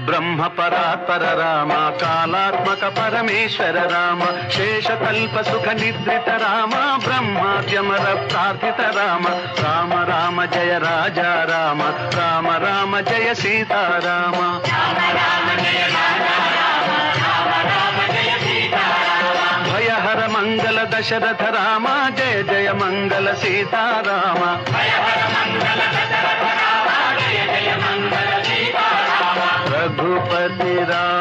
బ్రహ్మ పరాత్పర రామ, కాలాత్మక పరమేశ్వర రామ, శేషకల్ప సుఖ నిద్రిత రామ, బ్రహ్మాద్యమర ప్రార్థిత రామ, రామ రామ జయ రాజా రామ, రామ రామ జయ సీతారామ. భయహర మంగళ దశరథ రామ, జయ జయ మంగళ సీతారామ. రఘుపతి రామ